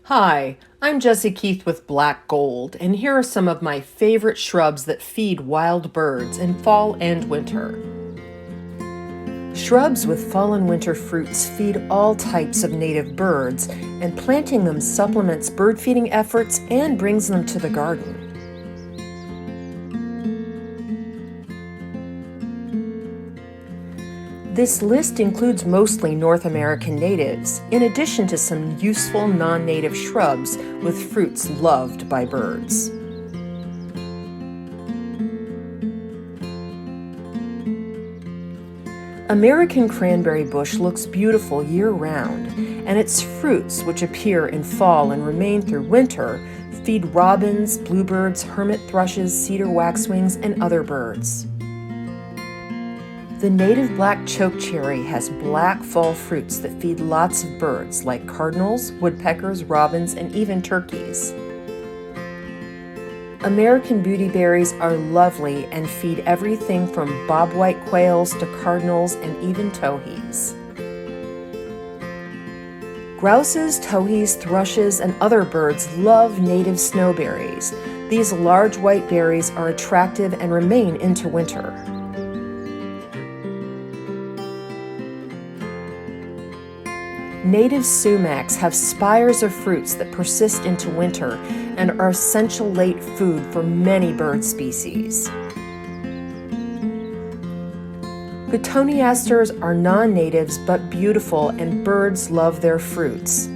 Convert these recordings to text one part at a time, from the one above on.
Hi, I'm Jessie Keith with Black Gold, and here are some of my favorite shrubs that feed wild birds in fall and winter. Shrubs with fall and winter fruits feed all types of native birds, and planting them supplements bird feeding efforts and brings them to the garden. This list includes mostly North American natives, in addition to some useful non-native shrubs with fruits loved by birds. American cranberry bush looks beautiful year-round, and its fruits, which appear in fall and remain through winter, feed robins, bluebirds, hermit thrushes, cedar waxwings, and other birds. The native black chokecherry has black fall fruits that feed lots of birds like cardinals, woodpeckers, robins, and even turkeys. American beautyberries are lovely and feed everything from bobwhite quails to cardinals and even towhees. Grouses, towhees, thrushes, and other birds love native snowberries. These large white berries are attractive and remain into winter. Native sumacs have spires of fruits that persist into winter and are essential late food for many bird species. Cotoneasters are non-natives but beautiful, and birds love their fruits.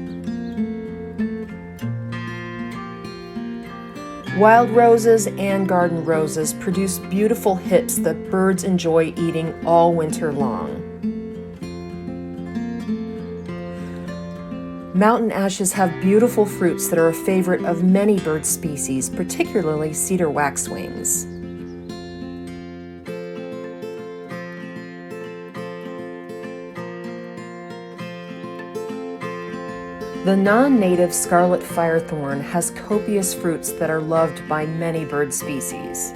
Wild roses and garden roses produce beautiful hips that birds enjoy eating all winter long. Mountain ashes have beautiful fruits that are a favorite of many bird species, particularly cedar waxwings. The non-native scarlet firethorn has copious fruits that are loved by many bird species.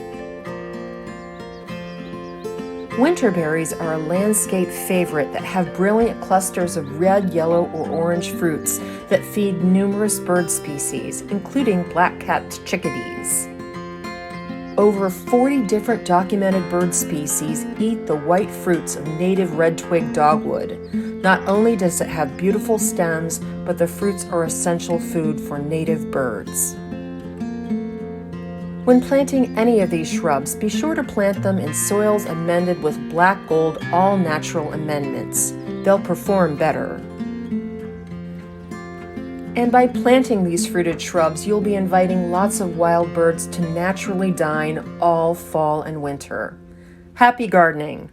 Winterberries are a landscape favorite that have brilliant clusters of red, yellow, or orange fruits that feed numerous bird species, including black-capped chickadees. Over 40 different documented bird species eat the white fruits of native red-twig dogwood. Not only does it have beautiful stems, but the fruits are essential food for native birds. When planting any of these shrubs, be sure to plant them in soils amended with Black Gold all-natural amendments. They'll perform better. And by planting these fruited shrubs, you'll be inviting lots of wild birds to naturally dine all fall and winter. Happy gardening!